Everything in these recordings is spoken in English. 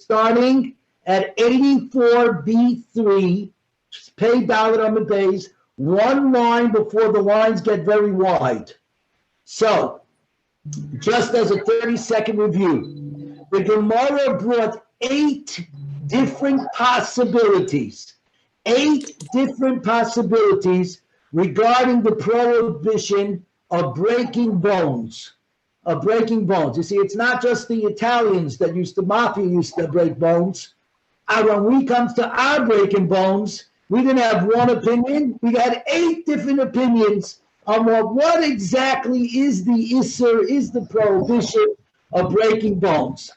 starting at 84B3, pay Dalet on the base, one line before the lines get very wide. So, just as a 30-second review, the Gemara brought 8 different possibilities. 8 different possibilities regarding the prohibition of breaking bones. You see, it's not just the Italians that mafia used to break bones. And when we come to our breaking bones, we didn't have one opinion. We had 8 different opinions on what exactly is the Isser, is the prohibition of breaking bones.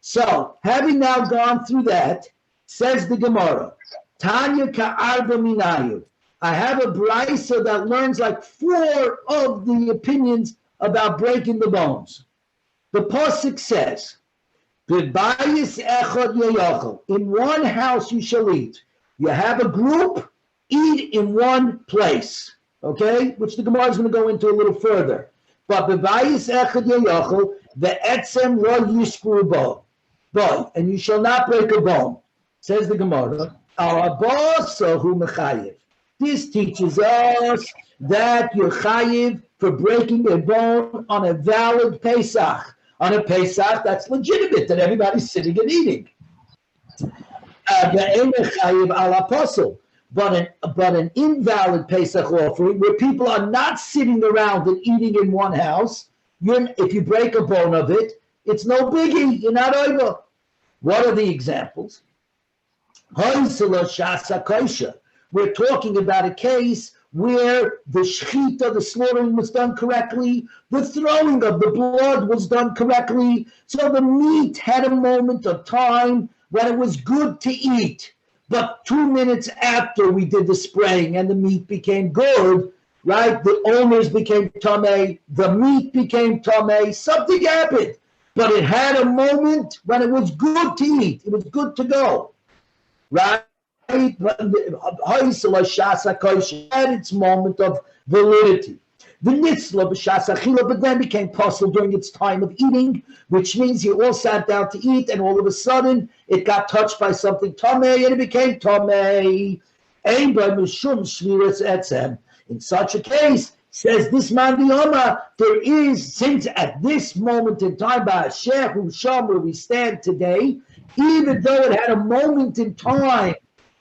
So, having now gone through that, says the Gemara, Tanya ka'arba minayu. I have a brisa that learns like 4 of the opinions about breaking the bones. The pasuk says, "B'bayis echad yeyachal." In one house you shall eat. You have a group, eat in one place. Okay, which the Gemara is going to go into a little further. But b'bayis echad yeyachal ve'etzem lo yishbru bo, and you shall not break a bone. Says the Gemara, "Arabasahu mechayev." This teaches us that you're chayiv for breaking a bone on a valid Pesach. On a Pesach that's legitimate, that everybody's sitting and eating. But an invalid Pesach offering, where people are not sitting around and eating in one house, if you break a bone of it, it's no biggie, you're not over. What are the examples? We're talking about a case where the shechita, the slaughtering was done correctly, the throwing of the blood was done correctly, so the meat had a moment of time when it was good to eat. But 2 minutes after we did the spraying and the meat became good, right, the owners became tamei, the meat became tamei, something happened. But it had a moment when it was good to eat, it was good to go, right? Had its moment of validity. The nitzla b'shas achila, but then became possible during its time of eating, which means you all sat down to eat, and all of a sudden it got touched by something tamei, and it became tamei. In such a case, says this man Biyama, there is, since at this moment in time, by Hashem, where we stand today, even though it had a moment in time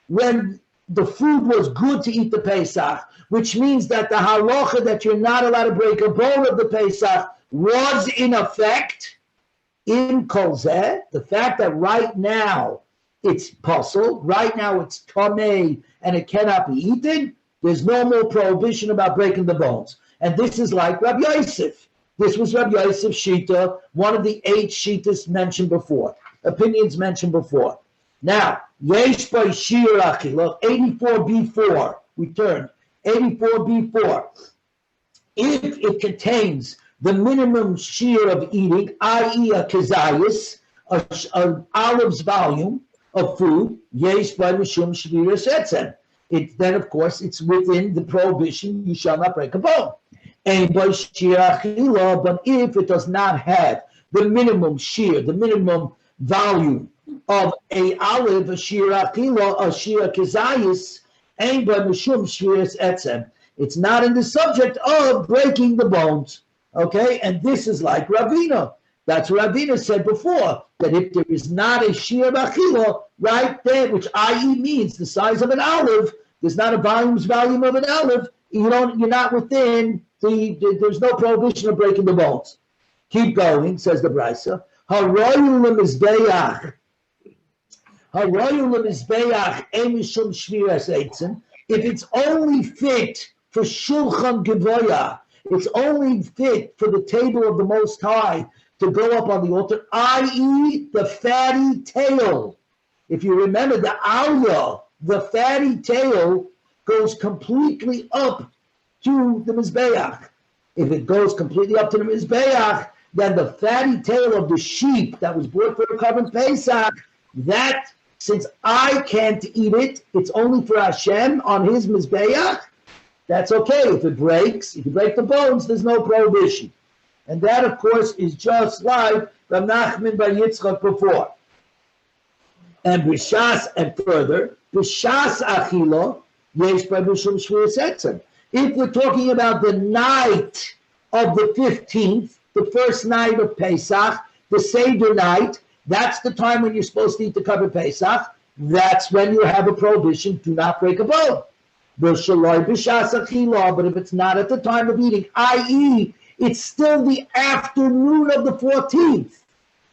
when the food was good to eat the Pesach, which means that the halacha that you're not allowed to break a bone of the Pesach was in effect, in Kol Zeh, the fact that right now it's puzzle, right now it's tamei, and it cannot be eaten, there's no more prohibition about breaking the bones. And this is like Rabbi Yosef. This was Rabbi Yosef Shita, one of the 8 Shitas mentioned before, opinions mentioned before. Now, Yesh by Shir Achila, 84B4, we turned, 84B4. If it contains the minimum shear of eating, i.e. a kezayis, an olive's volume of food, Yesh by Mishum Shviras Etzem. Then, of course, it's within the prohibition, you shall not break a bone. And by Shir Achila, but if it does not have the minimum shear, the minimum volume of a olive, a shir achila, a shir kezayis, and by mishum shviras etzem. It's not in the subject of breaking the bones. Okay, and this is like Ravina. That's what Ravina said before, that if there is not a shir achila right there, which i.e. means the size of an olive, there's not a volume of an olive, you're not within there's no prohibition of breaking the bones. Keep going, says the Brisa. If it's only fit for Shulchan Gevoya, it's only fit for the table of the Most High to go up on the altar, i.e. the fatty tail. If you remember the Alya, the fatty tail goes completely up to the Mizbeach. If it goes completely up to the Mizbeach, then the fatty tail of the sheep that was brought for the Korban Pesach, that, since I can't eat it, it's only for Hashem on his Mizbeach, that's okay. If it breaks, if you break the bones, there's no prohibition. And that, of course, is just like Rav Nachman bar Yitzchak before. And b'shas, and further, b'shas achila, yesh by b'shum shvuas etzem. If we're talking about the night of the 15th, the first night of Pesach, the Seder night, that's the time when you're supposed to eat the covered Pesach. That's when you have a prohibition, do not break a bone. But if it's not at the time of eating, i.e., it's still the afternoon of the 14th,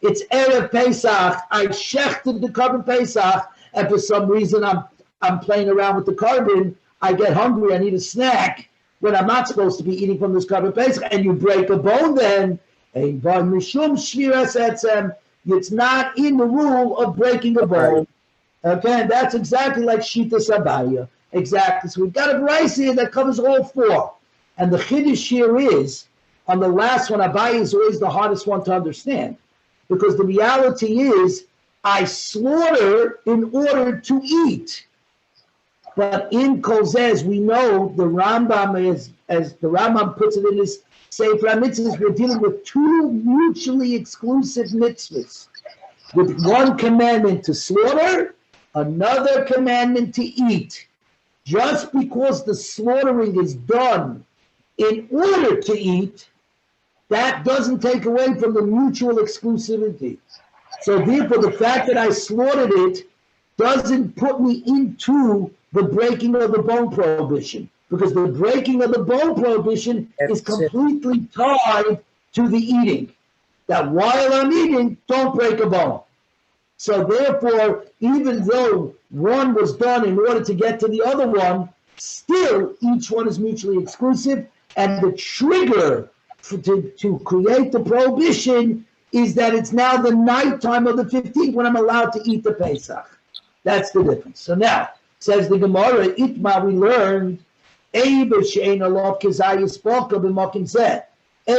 it's Erev Pesach, I shechted the covered Pesach, and for some reason I'm playing around with the carbon, I get hungry, I need a snack, when I'm not supposed to be eating from this covered Pesach, and you break a bone then, it's not in the rule of breaking a bone. Okay, and that's exactly like Shita Sabaya. Exactly. So we've got a Bryce here that covers all four. And the Chiddush here is, on the last one, Abaya is always the hardest one to understand. Because the reality is, I slaughter in order to eat. But in Kozez, we know the Rambam is, as the Rambam puts it in his Sefer HaMitzvahs, we're dealing with two mutually exclusive mitzvahs. With one commandment to slaughter, another commandment to eat. Just because the slaughtering is done in order to eat, that doesn't take away from the mutual exclusivity. So therefore, the fact that I slaughtered it doesn't put me into the breaking of the bone prohibition, because the breaking of the bone prohibition is completely tied to the eating. That while I'm eating, don't break a bone. So therefore, even though one was done in order to get to the other one, still each one is mutually exclusive, and the trigger to create the prohibition is that it's now the nighttime of the 15th when I'm allowed to eat the Pesach. That's the difference. So now, says the Gemara, Itma, we learned, a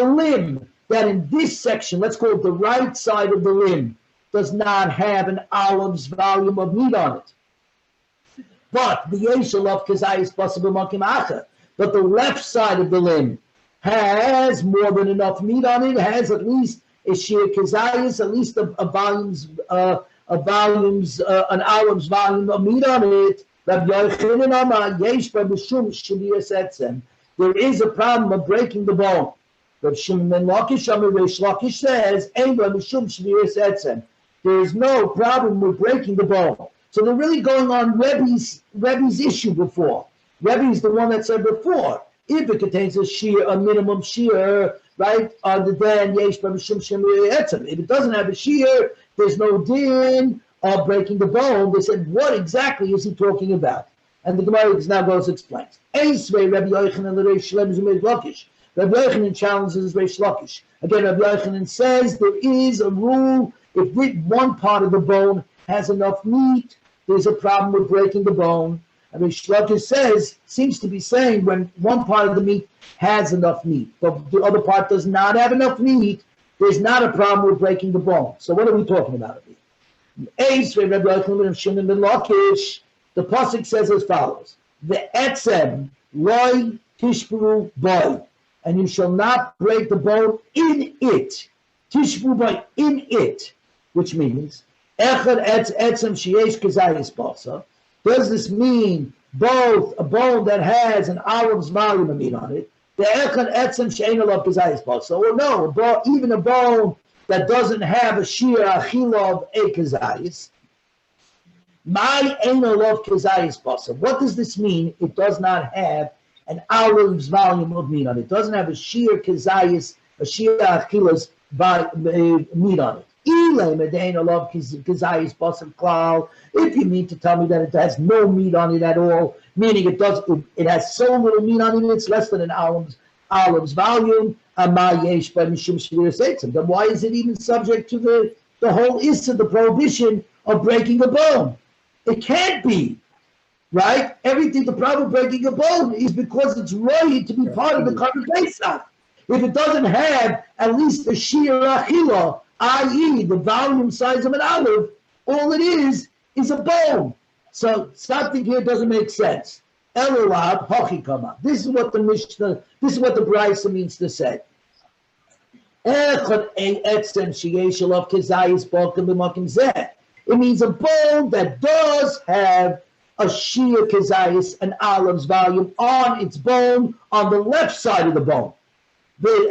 limb that in this section, let's call it the right side of the limb, does not have an olive's volume of meat on it. But the Yeshalav Kazayis possible Makim Acha. But the left side of the limb has more than enough meat on it, has at least a Shir Kazayis, at least an olive's volume of meat on it. There is a problem of breaking the bone. Rav Shimon ben Lakish says, there is no problem with breaking the bone. So they're really going on Rebbe's issue before. Rebbe is the one that said before, if it contains a minimum shear, right, other than Yesh B'Mishum Shemir Etzem. If it doesn't have a shear, there's no din of breaking the bone. They said, what exactly is he talking about? And the Gemara now goes and explains. Eisvei Rabbi Yochanan the Reish Shlem Zumei Lakish. Rabbi Yochanan challenges Reish Lakish. Again, Rabbi Yochanan says there is a rule. If one part of the bone has enough meat, there's a problem with breaking the bone. And Reish Lakish seems to be saying when one part of the meat has enough meat, but the other part does not have enough meat, there's not a problem with breaking the bone. So what are we talking about here? The pasuk says as follows: "The etzem loy tishburu boy, and you shall not break the bone in it. Tishburu boy in it, which means echad etzem sheyesh kazayis basa." Does this mean both a bone that has an olive's volume of meat on it, the echad etzem she'ein alav kazayis basa, or no, even a bone that doesn't have a shir achila of a kazayis? My ein alav kazayis basa. What does this mean? It does not have an olive's volume of meat on it. It doesn't have a shir kazayis, a shir achila's meat on it. If you mean to tell me that it has no meat on it at all, meaning it has so little meat on it, it's less than an olive's volume, then why is it even subject to the whole issue, the prohibition of breaking a bone? It can't be, right? The problem of breaking a bone is because it's right to be part of the covered Pesach. If it doesn't have at least a shir achila, i.e. the volume size of an olive, all it is a bone. So something here doesn't make sense. Elulab hachikama. This is what the Mishnah, this is what the Brisa means to say. It means a bone that does have a shia kezayis, an olive's volume on its bone on the left side of the bone. And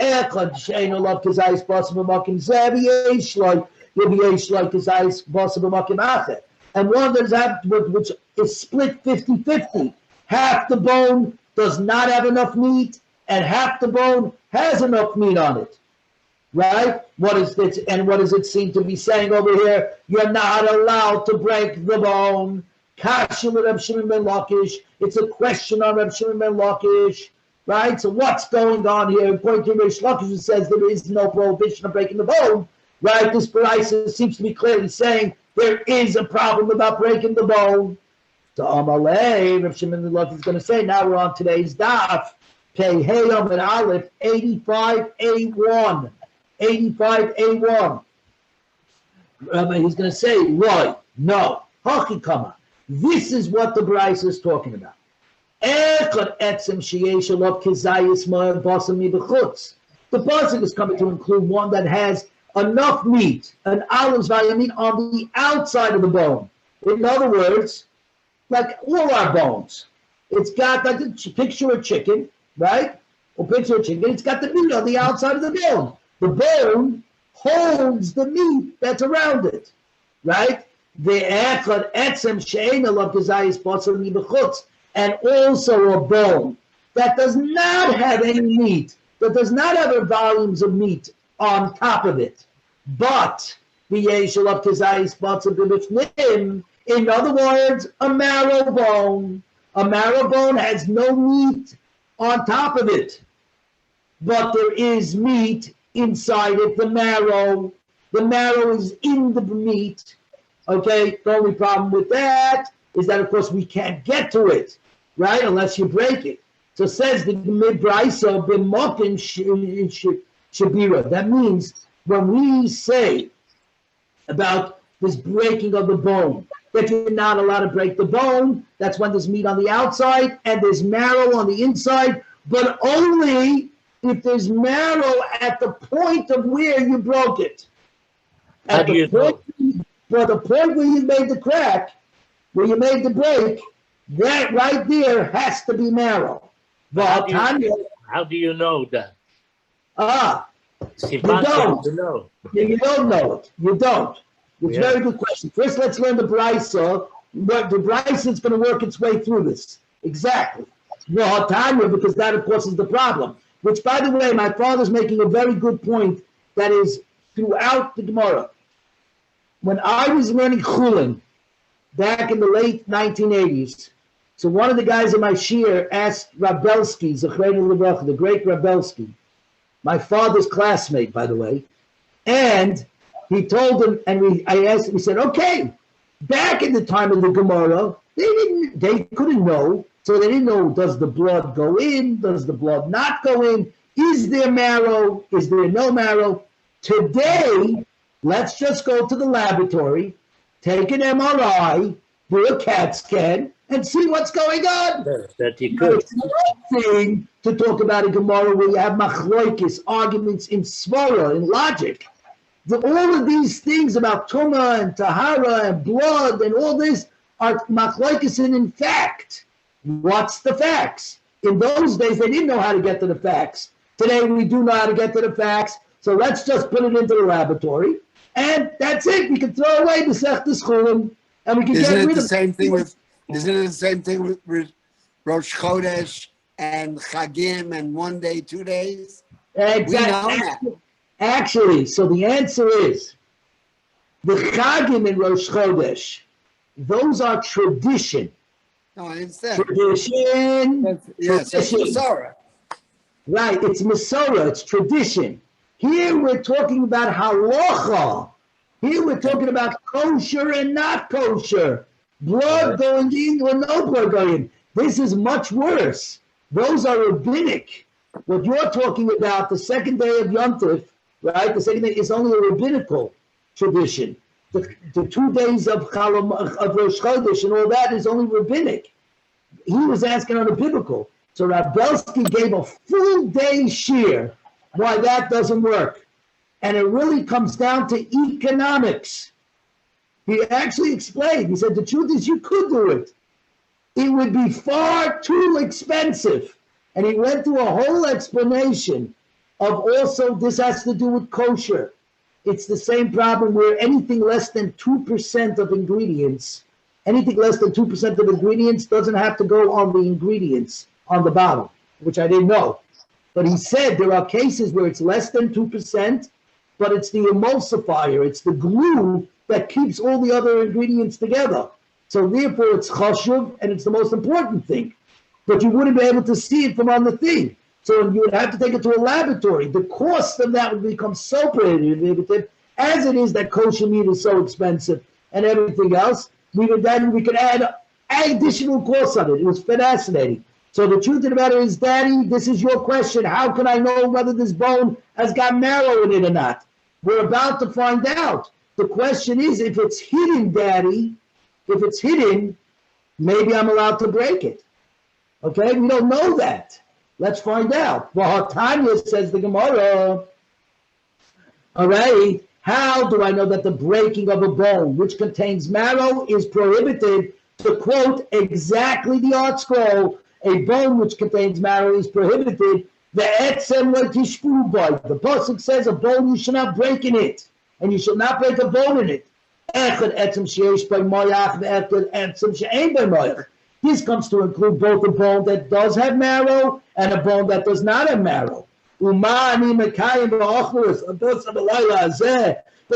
one that is which is split 50-50. Half the bone does not have enough meat, and half the bone has enough meat on it. Right? What is this? And what does it seem to be saying over here? You're not allowed to break the bone. It's a question on Reb Shimon ben Lakish. Right? So what's going on here? According to Rish Lakish, it says there is no prohibition of breaking the bone. Right? This Baraisa seems to be clearly saying there is a problem about breaking the bone. So Amalei, Reb Shimon ben Lakish is going to say, now we're on today's daf. Pei Heyom and Aleph, 85A1. 85A1. He's going to say, Roy, no. Hachikama. This is what the Bryce is talking about. The pasuk is coming to include one that has enough meat, an olive's value meat on the outside of the bone. In other words, like all our bones. It's got, like a picture of chicken, right? Or picture of chicken. It's got the meat on the outside of the bone. The bone holds the meat that's around it, right? And also a bone that does not have any meat, that does not have volumes of meat on top of it. But in other words, a marrow bone. A marrow bone has no meat on top of it, but there is meat inside it, the marrow. The marrow is in the meat. Okay, the only problem with that is that, of course, we can't get to it, right, unless you break it. So says the Mibraisa b'mokin shabira. That means when we say about this breaking of the bone, that you're not allowed to break the bone, that's when there's meat on the outside and there's marrow on the inside, but only if there's marrow at the point of where you broke it. At the point, for the point where you made the crack, where you made the break, that right there has to be marrow. How do you know that? You don't. You don't know it. You don't. It's a very good question. First, let's learn the Brisa. The Brisa is going to work its way through this. Exactly. Because that, of course, is the problem. Which, by the way, my father's making a very good point that is throughout the Gemara. When I was learning Chulin back in the late 1980s, so one of the guys in my shiur asked Rabelsky, the great Rabelsky, my father's classmate, by the way, and he told him, and I asked him, he said, okay, back in the time of the Gemara, they couldn't know, so they didn't know, does the blood go in, does the blood not go in, is there marrow, is there no marrow? Today, let's just go to the laboratory, take an MRI, do a CAT scan, and see what's going on. It's one thing to talk about a Gemara where you have machloikis, arguments in svara, in logic. All of these things about Tumah and Tahara and blood and all this are machloikis, and in fact, what's the facts? In those days, they didn't know how to get to the facts. Today, we do know how to get to the facts, so let's just put it into the laboratory, and that's it. We can throw away the Sechtes Chulin, and we can get rid of it. Isn't it the same thing with Rosh Chodesh and Chagim and 1 day, 2 days? Exactly. Actually, so the answer is the Chagim and Rosh Chodesh, those are tradition. No, I understand. Tradition. Yes, it's Masorah. Right, it's Masorah, it's tradition. Here we're talking about halacha. Here we're talking about kosher and not kosher. Blood going in or no blood going in. This is much worse. Those are rabbinic. What you're talking about, the second day of Yom Tov, right? The second day is only a rabbinical tradition. The 2 days of Rosh Chodesh and all that is only rabbinic. He was asking on the biblical. So Rabelsky gave a full day shiur why that doesn't work. And it really comes down to economics. He actually explained. He said, the truth is you could do it. It would be far too expensive. And he went through a whole explanation of also this has to do with kosher. It's the same problem where anything less than 2% of ingredients, anything less than 2% of ingredients doesn't have to go on the ingredients on the bottle, which I didn't know. But he said there are cases where it's less than 2%, but it's the emulsifier, it's the glue that keeps all the other ingredients together. So therefore it's chashuv, and it's the most important thing. But you wouldn't be able to see it from on the thing. So you would have to take it to a laboratory. The cost of that would become so prohibitive, as it is that kosher meat is so expensive and everything else. We could add additional costs on it. It was fascinating. So the truth of the matter is, Daddy, this is your question. How can I know whether this bone has got marrow in it or not? We're about to find out. The question is, if it's hidden, Daddy, if it's hidden, maybe I'm allowed to break it. Okay, we don't know that. Let's find out. Well, Tanya says the Gemara. All right, how do I know that the breaking of a bone which contains marrow is prohibited? To quote exactly the art scroll, a bone which contains marrow is prohibited. The pasuk says a bone you shall not break in it, and you shall not break a bone in it. This comes to include both a bone that does have marrow and a bone that does not have marrow. But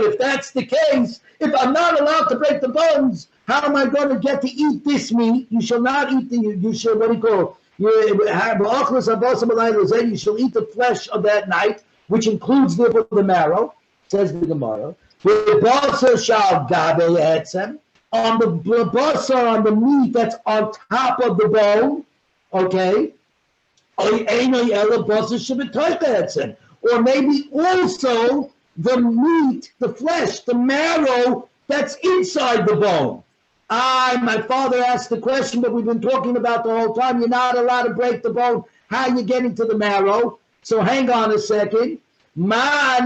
if that's the case, if I'm not allowed to break the bones, how am I going to get to eat this meat? You shall not eat you shall, what do you call it? You shall eat the flesh of that night, which includes the marrow, says the Gemara. On the basar, on the meat that's on top of the bone, okay? Or maybe also the meat, the flesh, the marrow that's inside the bone. My father asked the question, but we've been talking about the whole time. You're not allowed to break the bone. How are you getting to the marrow? So hang on a second. But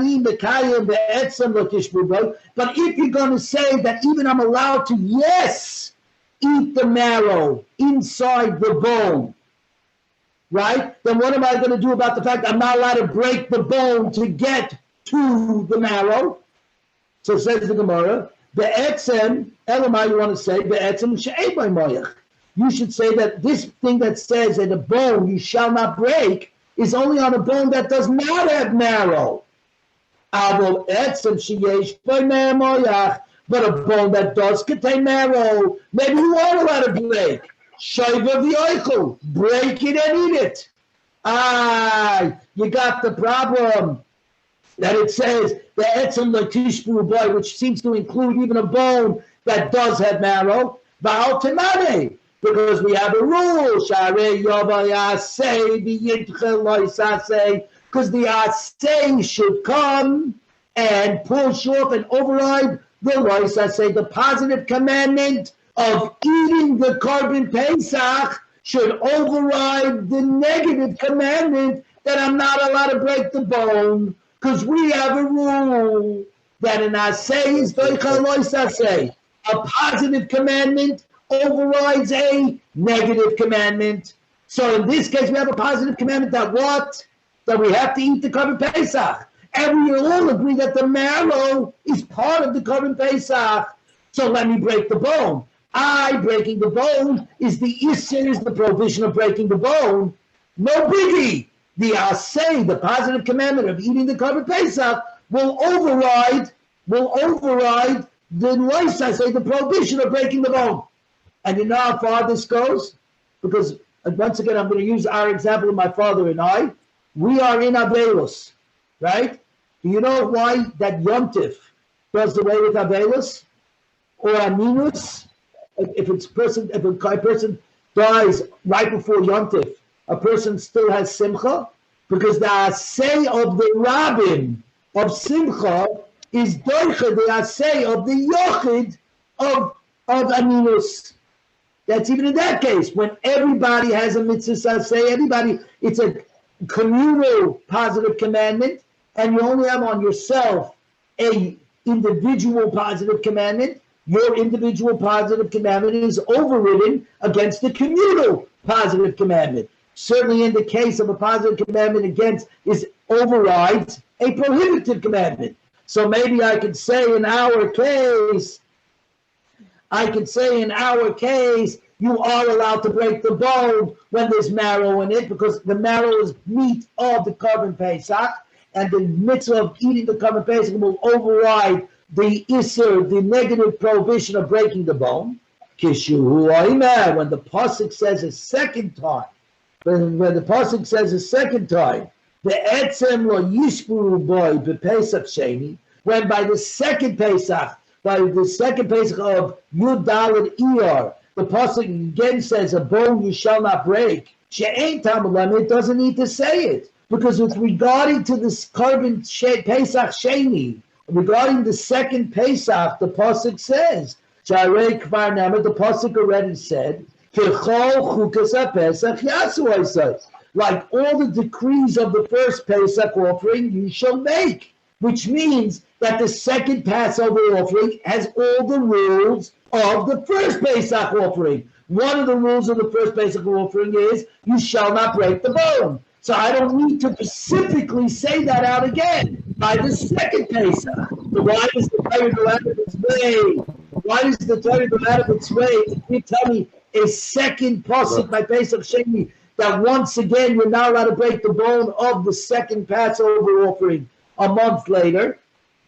if you're going to say that even I'm allowed to, yes, eat the marrow inside the bone, right? Then what am I going to do about the fact I'm not allowed to break the bone to get to the marrow? So says the Gemara, be'etzem, elamai, you want to say, be'etzem she'ei by moyach. You should say that this thing that says that the bone you shall not break is only on a bone that does not have marrow. But a bone that does contain marrow, maybe you are allowed to break. Break it and eat it. You got the problem that it says the etzem l'tishbu boy, which seems to include even a bone that does have marrow. Because we have a rule, because the asay should come and push off and override the positive commandment of eating the korban Pesach should override the negative commandment that I'm not allowed to break the bone, because we have a rule that an asay is doicha lois asay. A positive commandment overrides a negative commandment. So in this case, we have a positive commandment that what? That we have to eat the korban Pesach. And we all agree that the marrow is part of the korban Pesach. So let me break the bone. Breaking the bone is the issur, is the prohibition of breaking the bone. No biggie. The asay, the positive commandment of eating the korban Pesach, will override the lois asay, the prohibition of breaking the bone. And you know how far this goes? Because, once again, I'm going to use our example of my father and I. We are in Avelos, right? Do you know why that Yom Tif does away with Avelos? Or Aminus? If a person dies right before Yom Tif, a person still has Simcha? Because the asay of the Rabbin of Simcha is doicha, the asay of the Yochid of Aminus. That's even in that case, when everybody has a mitzvah say, it's a communal positive commandment, and you only have on yourself a individual positive commandment. your individual positive commandment is overridden against the communal positive commandment. Certainly in the case of a positive commandment overrides a prohibitive commandment. So maybe I could say in our case, you are allowed to break the bone when there's marrow in it, because the marrow is meat of the Korban Pesach, and the mitzvah of eating the Korban Pesach will override the Isser, the negative prohibition of breaking the bone. Kishu Oimer, when the Pasuk says a second time, the Etzem lo yishburu boy b'Pesach Sheni, when by the second Pesach of Yud Daled Iyar, the Pasuk again says, a bone you shall not break. She'ein Tamalam, it doesn't need to say it, because with regarding to this Korban Pesach Sheni, regarding the second Pesach, the Pasuk says, Sharei Kvar Named, the Pasuk already said, like all the decrees of the first Pesach offering, you shall make, which means that the second Passover offering has all the rules of the first Pesach offering. One of the rules of the first Pesach offering is you shall not break the bone. So I don't need to specifically say that out again by the second Pesach. So why does the Torah go out of its way? Why does the Torah go out of its way to tell me a second Pasuk by Pesach Sheni that once again you're not allowed to break the bone of the second Passover offering a month later?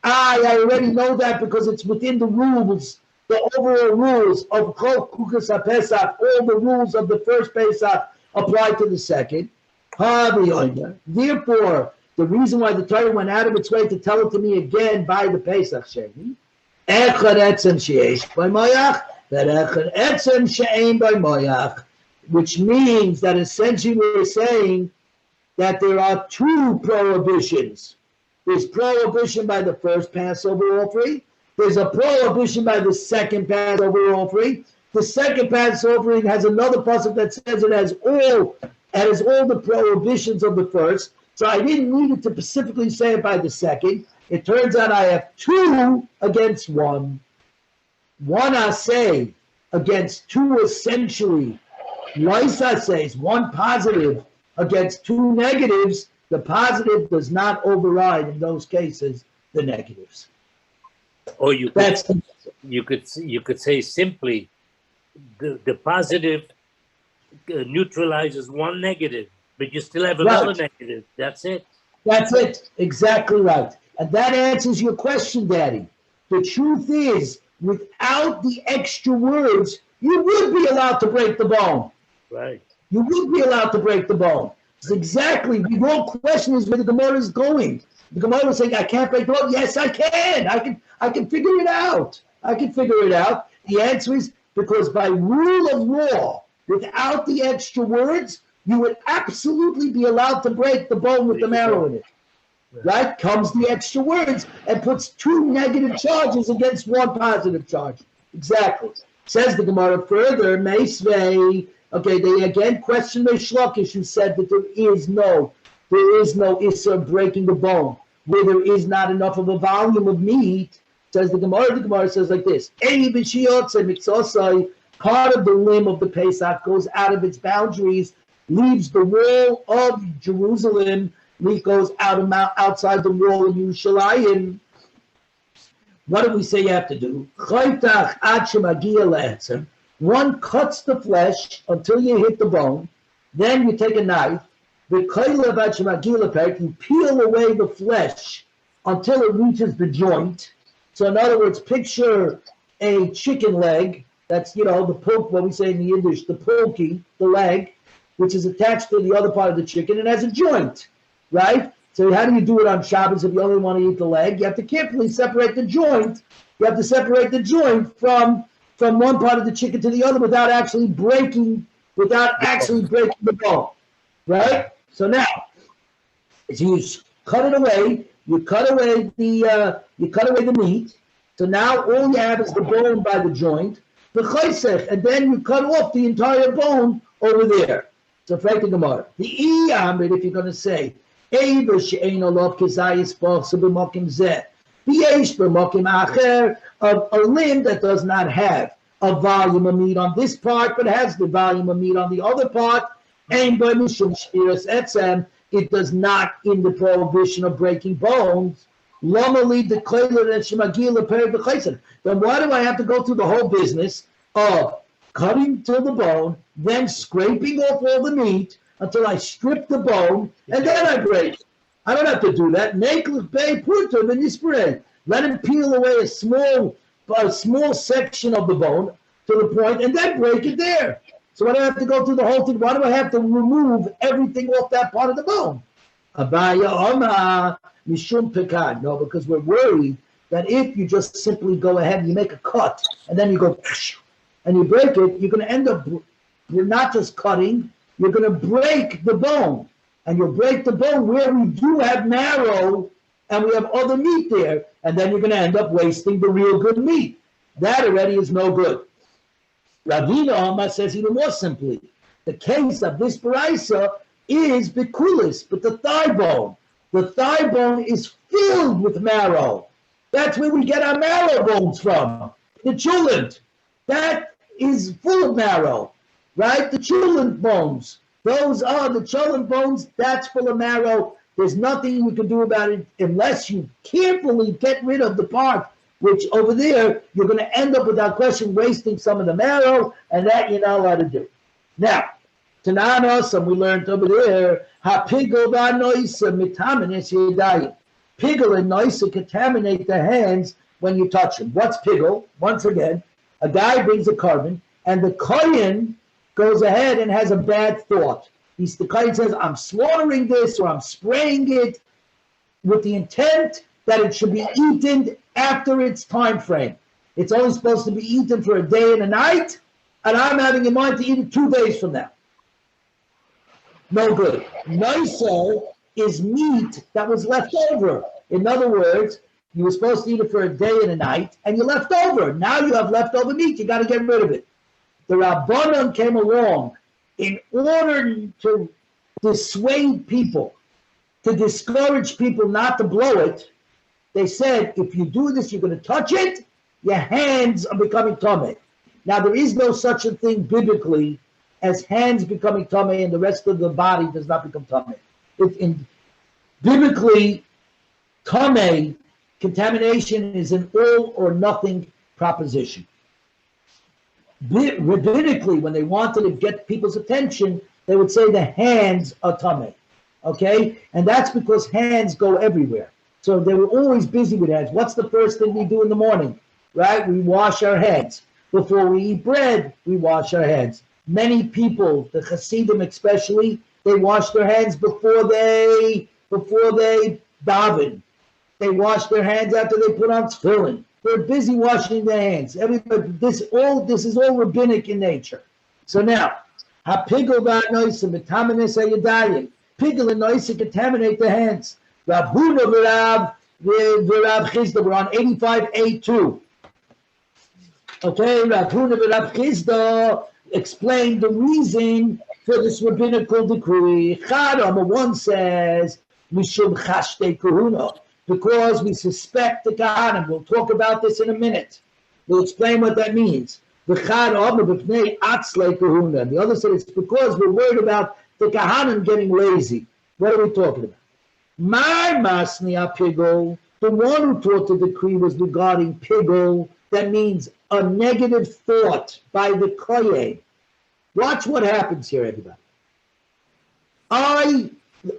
I already know that because it's within the rules, the overall rules of Chok Kukas HaPesach. All the rules of the first Pesach apply to the second. Therefore, the reason why the Torah went out of its way to tell it to me again by the Pesach Sheni, which means that essentially we're saying that there are two prohibitions. There's prohibition by the first Passover offering. There's a prohibition by the second Passover offering. The second Passover offering has another pasuk that says it has all the prohibitions of the first. So I didn't need it to specifically say it by the second. It turns out I have two against one. One assay against two essentially. Loisa says one positive against two negatives. The positive does not override in those cases the negatives. Or you could say simply the positive neutralizes one negative, but you still have another negative. That's it. That's it. Exactly right. And that answers your question, Daddy. The truth is, without the extra words, you would be allowed to break the bone. Right. You would be allowed to break the bone. It's exactly. The whole question is where the Gemara is going. The Gemara is saying, I can't break the bone. Yes, I can. I can figure it out. The answer is because by rule of law, without the extra words, you would absolutely be allowed to break the bone with the marrow in it. Right? Comes the extra words and puts two negative charges against one positive charge. Exactly. Says the Gemara further, Meisvei. Okay, they again question the Shlokish, who said that there is no Issa breaking the bone, where there is not enough of a volume of meat. Says the Gemara says like this: part of the limb of the Pesach goes out of its boundaries, leaves the wall of Jerusalem, goes outside the wall of Yerushalayim. What do we say you have to do? One cuts the flesh until you hit the bone, then you take a knife, you peel away the flesh until it reaches the joint. So in other words, picture a chicken leg, that's, the poke, what we say in the Yiddish, the pokey, the leg, which is attached to the other part of the chicken and has a joint, right? So how do you do it on Shabbos if you only want to eat the leg? You have to carefully separate the joint. You have to separate the joint from one part of the chicken to the other without actually breaking the bone, right? So now, as you cut it away, you cut away the meat. So now all you have is the bone by the joint, and then you cut off the entire bone over there. So frank the Gemara. The Iyamid, if you're going to say, of a limb that does not have a volume of meat on this part, but has the volume of meat on the other part, it does not in the prohibition of breaking bones. Then why do I have to go through the whole business of cutting to the bone, then scraping off all the meat until I strip the bone, and then I break it? I don't have to do that. Let him peel away a small section of the bone to the point, and then break it there. So why do I have to go through the whole thing? Why do I have to remove everything off that part of the bone? No, because we're worried that if you just simply go ahead and you make a cut, and then you go and you break it, you're going to end up, you're not just cutting, you're going to break the bone. And you'll break the bone where we do have marrow and we have other meat there, and then you're going to end up wasting the real good meat. That already is no good. Ravina Amma says even more simply, the case of this baraisa is bikulis, but the thigh bone. The thigh bone is filled with marrow. That's where we get our marrow bones from. The chulant, that is full of marrow, right? The chulant bones. Those are the chulant bones, that's full of marrow. There's nothing you can do about it unless you carefully get rid of the part, which over there, you're going to end up without question wasting some of the marrow, and that you're not allowed to do. Now, Tananos, we learned over there, Pigel and noisa contaminate the hands when you touch them. What's pigel? Once again, a guy brings a carbon, and the kohen goes ahead and has a bad thought. The kohen says, I'm slaughtering this, or I'm spraying it with the intent that it should be eaten after its time frame. It's only supposed to be eaten for a day and a night, and I'm having in mind to eat it 2 days from now. No good. Nicer is meat that was left over. In other words, you were supposed to eat it for a day and a night, and you left over. Now you have leftover meat. You got to get rid of it. The Rabbanon came along in order to dissuade people, to discourage people not to blow it. They said, if you do this, you're going to touch it, your hands are becoming tameh. Now, there is no such a thing biblically as hands becoming tameh and the rest of the body does not become tameh. Biblically, tameh, contamination, is an all or nothing proposition. Rabbinically, when they wanted to get people's attention, they would say the hands are tameh. Okay? And that's because hands go everywhere. So they were always busy with hands. What's the first thing we do in the morning? Right? We wash our hands. Before we eat bread, we wash our hands. Many people, the Hasidim especially, they wash their hands before they daven. They wash their hands after they put on tefillin. They're busy washing their hands. Everybody, this is all rabbinic in nature. So now, pigel and noisa contaminate the hands. Rav Huna v'Rav Chisda, we're on 85A2. Okay, Rav Huna v'Rav Chisda explained the reason for this rabbinical decree. Chadam, one says, Mishum Chashtei Kahuna, because we suspect the Kahanim. We'll talk about this in a minute. We'll explain what that means. The other said it's because we're worried about the Kahanim getting lazy. What are we talking about? My Masnia Pigel, the one who taught the decree was regarding Pigel. That means a negative thought by the Kohen. Watch what happens here, everybody. An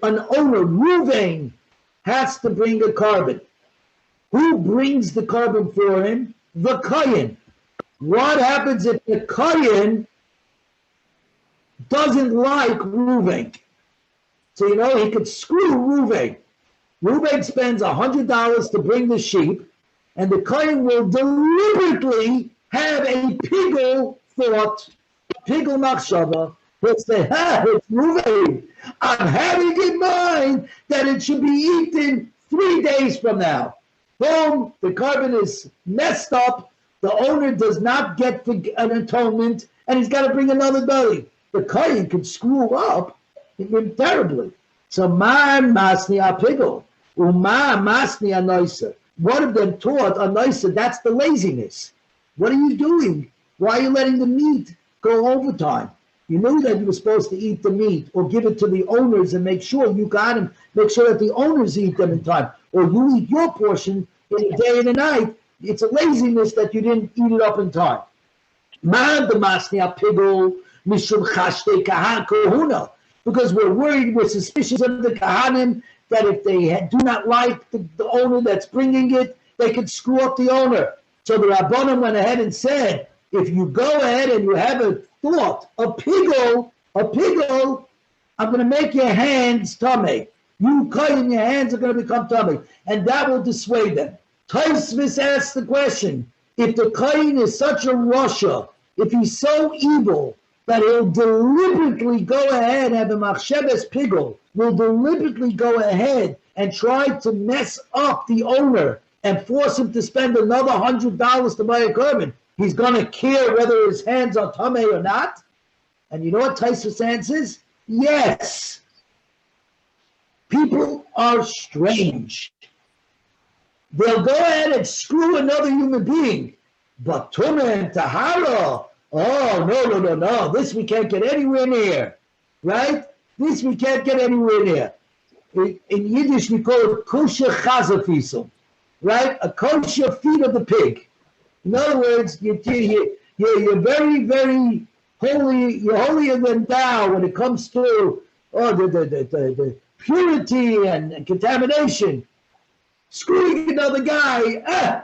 owner, Ruvain, has to bring a carbon. Who brings the carbon for him? The Kohen. What happens if the Kohen doesn't like Ruvain? So, he could screw Ruvain. Ruvain spends $100 to bring the sheep, and the Kohen will deliberately have a pigel thought, pigel machshava. He'll say, it's Ruvain. I'm having in mind that it should be eaten 3 days from now. Boom, the carbon is messed up. The owner does not get an atonement, and he's got to bring another belly. The Kohen can screw up terribly. So, ma masni a pigel, uma masni a noisa. one of them taught a nicer, that's the laziness. What are you doing? Why are you letting the meat go overtime? You knew that you were supposed to eat the meat or give it to the owners and make sure you got them, make sure that the owners eat them in time, or you eat your portion in a day and a night. It's a laziness that you didn't eat it up in time. Because we're worried, we're suspicious of the Kahanim, that if they do not like the owner that's bringing it, they could screw up the owner. So the Rabbanim went ahead and said, if you go ahead and you have a thought, a pigel, I'm going to make your hands tummy. You cut in your hands are going to become tummy. And that will dissuade them. Tosfos asked the question, if the Kain is such a rasha, if he's so evil that he'll deliberately go ahead and have a machsheves pigel, will deliberately go ahead and try to mess up the owner and force him to spend another $100 to buy a korban, he's going to care whether his hands are tameh or not? And you know what Tosfos answers? Yes. People are strange. They'll go ahead and screw another human being. But Tumah and Tahara, oh, no. This we can't get anywhere near. Right? This we can't get anywhere near. In Yiddish, we call it kosher chazafisel. Right? A kosher feet of the pig. In other words, you're very, very holy. You're holier than thou when it comes to the purity and contamination. Screwing another guy.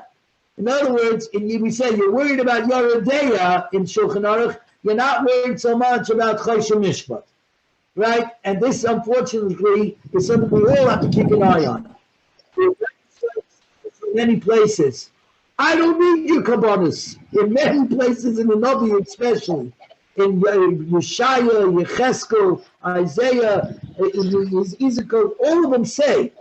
In other words, we say you're worried about Yeredeya in Shulchan Aruch. You're not worried so much about Choshe Mishpat. Right? And this, unfortunately, is something we all have to keep an eye on. In many places. I don't need your kabbanis. In many places, in the Navi especially, in Yeshaya, Yecheskel, Isaiah, Ezekiel, all of them say,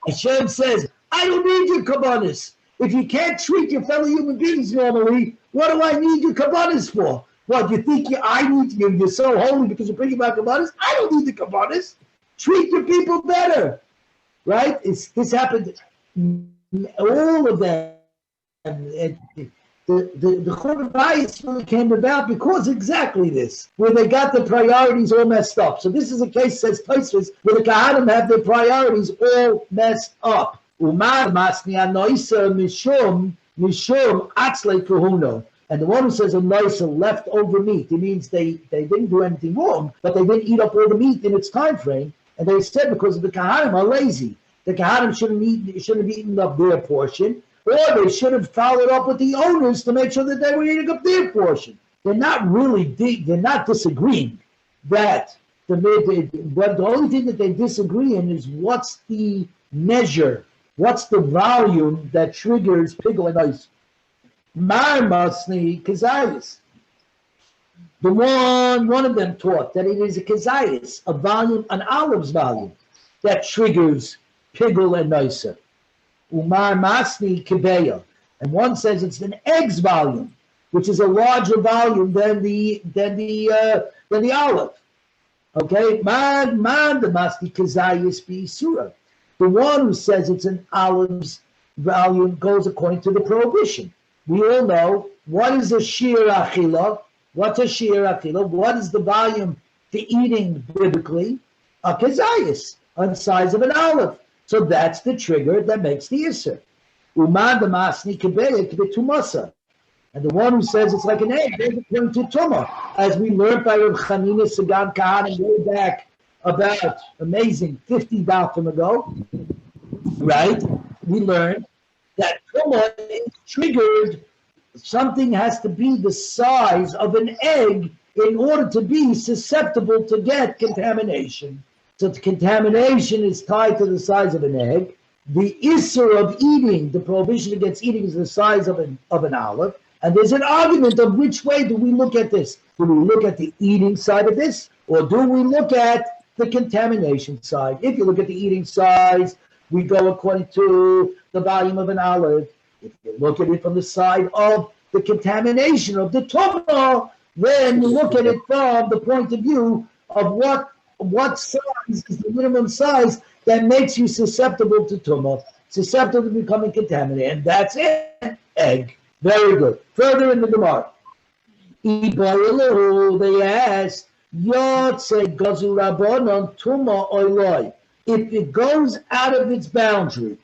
Hashem says, I don't need your kabbanis. If you can't treat your fellow human beings normally, what do I need your kabbanis for? What, you think you're so holy because you're bringing about kabbanis? I don't need the kabbanis. Treat your people better. Right? This happened, all of them. And the Churban Bayis really came about because exactly this, where they got the priorities all messed up. So this is a case, says Tosfos, where the Kahanim have their priorities all messed up. And the one who says a noisa leftover meat, it means they didn't do anything wrong, but they didn't eat up all the meat in its time frame. And they said because the Kahanim are lazy. The Kahanim shouldn't have eaten up their portion. Or they should have followed up with the owners to make sure that they were eating up their portion. They're not really they're not disagreeing that but the only thing that they disagree in is what's the measure, what's the volume that triggers pigel and ice. Marmasni kazayas. The one of them taught that it is a kazayas, a volume, an olive's volume, that triggers pigel and ice. Umar Masni Kibeya. And one says it's an egg's volume, which is a larger volume than the olive. Okay? Man the Masni Kazayis Bi Surah. The one who says it's an olive's volume goes according to the prohibition. We all know what is a shir achila. What's a shir achila? What is the volume to eating biblically? A kazayis, on the size of an olive. So that's the trigger that makes the Isser. Umad the Masni Kebeya Kebetumasa. And the one who says it's like an egg goes according to Tumah. As we learned by Reb Chanina Sagan Kahanim way back about, amazing, 50 dafim ago, right? We learned that Tumah is triggered, something has to be the size of an egg in order to be susceptible to get contamination. So the contamination is tied to the size of an egg. The Isser of eating, the prohibition against eating, is the size of an olive. And there's an argument of which way do we look at this? Do we look at the eating side of this? Or do we look at the contamination side? If you look at the eating side, we go according to the volume of an olive. If you look at it from the side of the contamination of the tumah, then you look at it from the point of view of what size is the minimum size that makes you susceptible to tumah. susceptible to becoming contaminated, and that's it. Egg. Very good. Further in the Gemara. They asked, Yotze Gazu Rabbanon Tuma Oiloi. If it goes out of its boundary,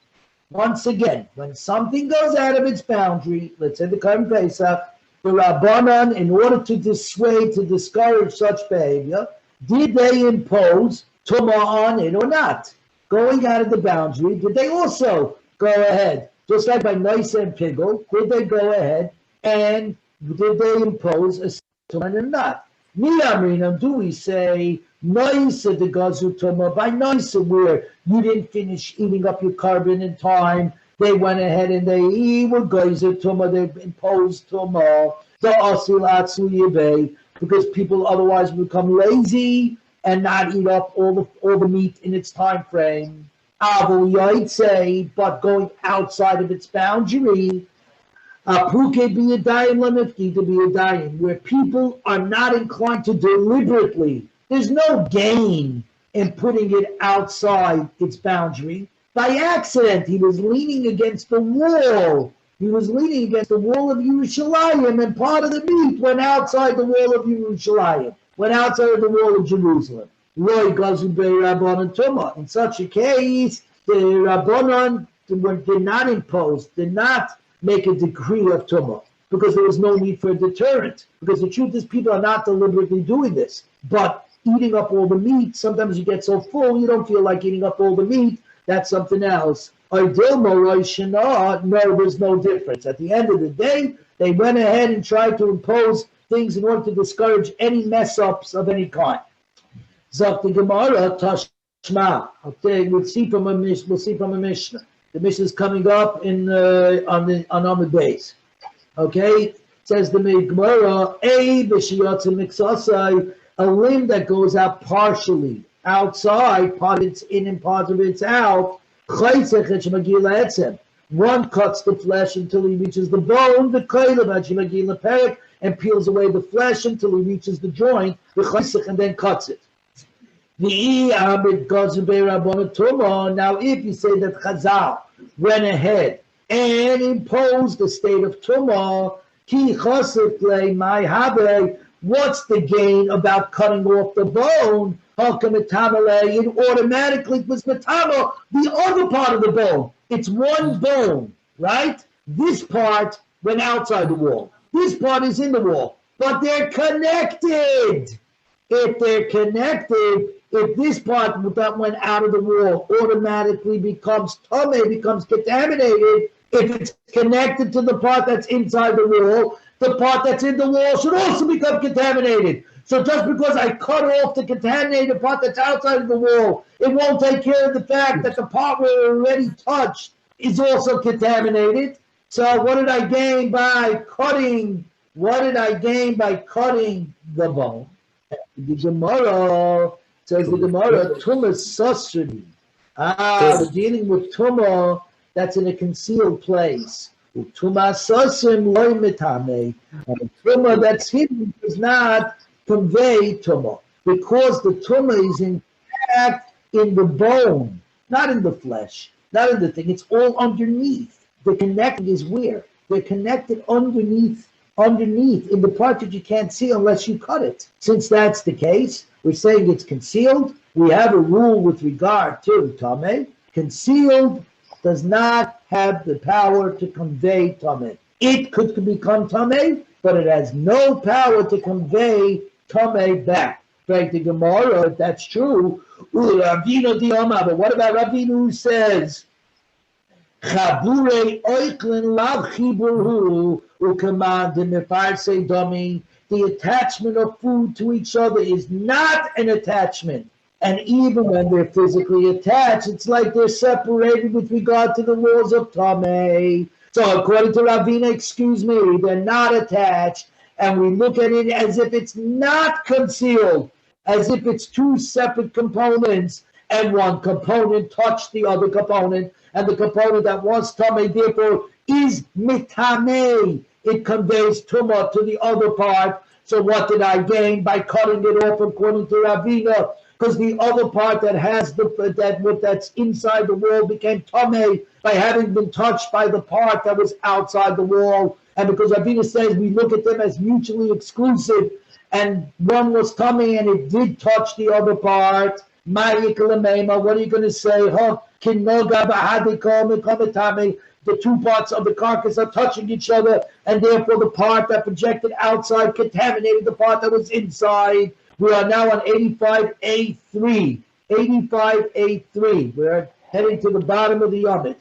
once again, when something goes out of its boundary, let's say the current Pesach, the Rabbanon, in order to dissuade, to discourage such behavior, did they impose Tuma on it or not? Going out of the boundary, did they also go ahead, just like by Noise and Pigel, did they go ahead and did they impose a Tuma or not? Miyamrinam, do we say Noise the Gazu Tuma by Noise where you didn't finish eating up your carbon in time? They went ahead and they were Gazu Tuma, they imposed Tuma, the Asil Atsu Yibei, because people otherwise become lazy and not eat up all the meat in its time frame. Avu Yaitse, but going outside of its boundary, Apruke biyadayim lemifki to biyadayim, where people are not inclined to deliberately. There's no gain in putting it outside its boundary. By accident, he was leaning against the wall. He was leaning against the wall of Yerushalayim, and part of the meat went outside the wall of Yerushalayim, went outside of the wall of Jerusalem. Loi gazu be'Rabbanon Tuma. In such a case, the Rabbanon did not impose, did not make a decree of Tumah, because there was no need for a deterrent. Because the truth is, people are not deliberately doing this. But eating up all the meat, sometimes you get so full, you don't feel like eating up all the meat. That's something else. No, there's no difference. At the end of the day, they went ahead and tried to impose things in order to discourage any mess-ups of any kind. Zok the Gemara, Tashma. Okay, we'll see from a Mishnah. The Mishnah is coming up in on Amud Beis. Okay, says the Gemara, a limb that goes out partially outside, part of it's in and part of it's out. One cuts the flesh until he reaches the bone, and peels away the flesh until he reaches the joint, and then cuts it. Now, if you say that Chazal went ahead and imposed the state of Tumah, what's the gain about cutting off the bone? It automatically was metama, the other part of the bone. It's one bone, right? This part went outside the wall. This part is in the wall, but they're connected. If they're connected, if this part that went out of the wall automatically becomes tameh, becomes contaminated, if it's connected to the part that's inside the wall, the part that's in the wall should also become contaminated. So just because I cut off the contaminated part that's outside of the wall, it won't take care of the fact that the part where it already touched is also contaminated. So what did I gain by cutting? What did I gain by cutting the bone? The Gemara says the Gemara, Tumah Sasri. We're dealing with Tumah that's in a concealed place. Tumah Sasrim loy mitame. Tumah that's hidden does not convey Tumah, because the Tumah is intact in the bone, not in the flesh, not in the thing. It's all underneath. The connecting is where? They're connected underneath in the part that you can't see unless you cut it. Since that's the case, we're saying it's concealed. We have a rule with regard to Tameh. Concealed does not have the power to convey Tameh. It could become Tameh, but it has no power to convey Tameh back. Right, the Gemara, if that's true, Ravina Dioma, but what about Ravina who says, Chabure oiklin lav chiburu ukamandim mefarse domi. The attachment of food to each other is not an attachment. And even when they're physically attached, it's like they're separated with regard to the laws of Tameh. So according to Ravina, excuse me, they're not attached. And we look at it as if it's not concealed, as if it's two separate components, and one component touched the other component, and the component that was Tameh, therefore, is mitameh. It conveys Tumah to the other part. So what did I gain by cutting it off according to Ravina? because the other part that has that's inside the wall became tamei by having been touched by the part that was outside the wall. And because Rabbeinu says we look at them as mutually exclusive, and one was tamei and it did touch the other part. What are you going to say? The two parts of the carcass are touching each other, and therefore the part that projected outside contaminated the part that was inside. We are now on 85A3. 85A3. We're heading to the bottom of the Yomit.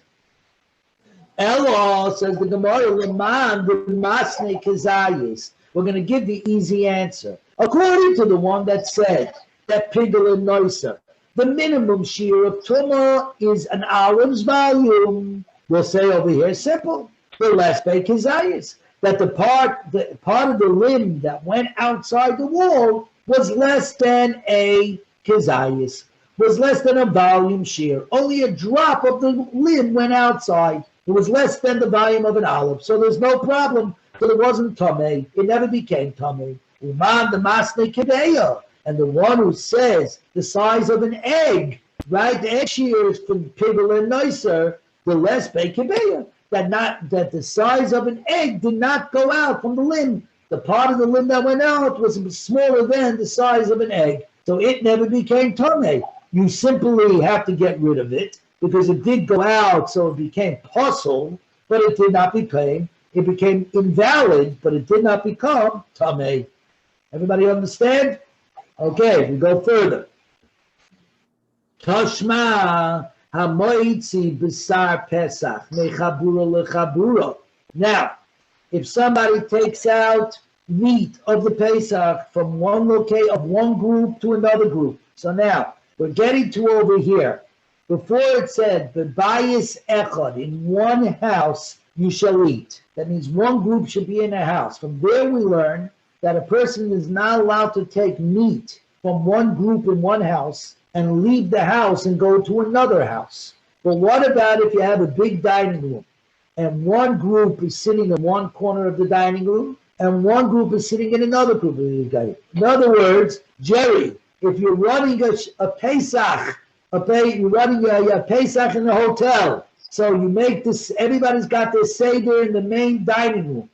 Elo, says the Gemara, Leman Masne Kazayis. We're going to give the easy answer. According to the one that said that Pigel and Noiser, the minimum shear of Tumah is an hour's volume. We'll say over here, simple. The less Kazayis. That the part of the limb that went outside the wall was less than a Kazayis, was less than a volume shear. Only a drop of the limb went outside. It was less than the volume of an olive. So there's no problem, but it wasn't Tamei. It never became Tamei. Uman the Masne Kedeya. And the one who says the size of an egg, right? The egg shear is from Pigel and Noiser, the less Kedeya. That the size of an egg did not go out from the limb. The part of the limb that went out was smaller than the size of an egg. So it never became tamei. You simply have to get rid of it because it did go out, so it became puzzle, but it did not became, it became invalid, but it did not become tamei. Everybody understand? Okay, we go further. Tashma hamoitzi b'sar pesach mechabura lechabura. Now, if somebody takes out meat of the Pesach from one group to another group. So now we're getting to over here. Before it said b'bayis echad, in one house you shall eat. That means one group should be in a house. From there we learn that a person is not allowed to take meat from one group in one house and leave the house and go to another house. But what about if you have a big dining room? And one group is sitting in one corner of the dining room, and one group is sitting in another group of the dining room. In other words, Jerry, if you're running a Pesach, you're running a Pesach in the hotel, so you make this, everybody's got their Seder in the main dining room,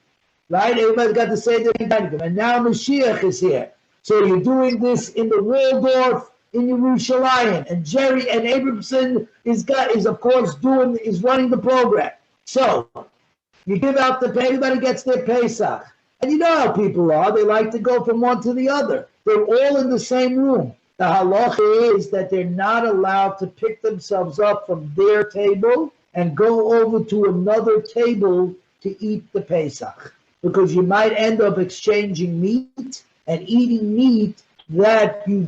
right? Everybody's got the Seder in the dining room, and now Mashiach is here. So you're doing this in the Waldorf in Yerushalayim, and Jerry and Abramson is running the program. So, you give out everybody gets their Pesach. And you know how people are. They like to go from one to the other. They're all in the same room. The halacha is that they're not allowed to pick themselves up from their table and go over to another table to eat the Pesach. Because you might end up exchanging meat and eating meat that you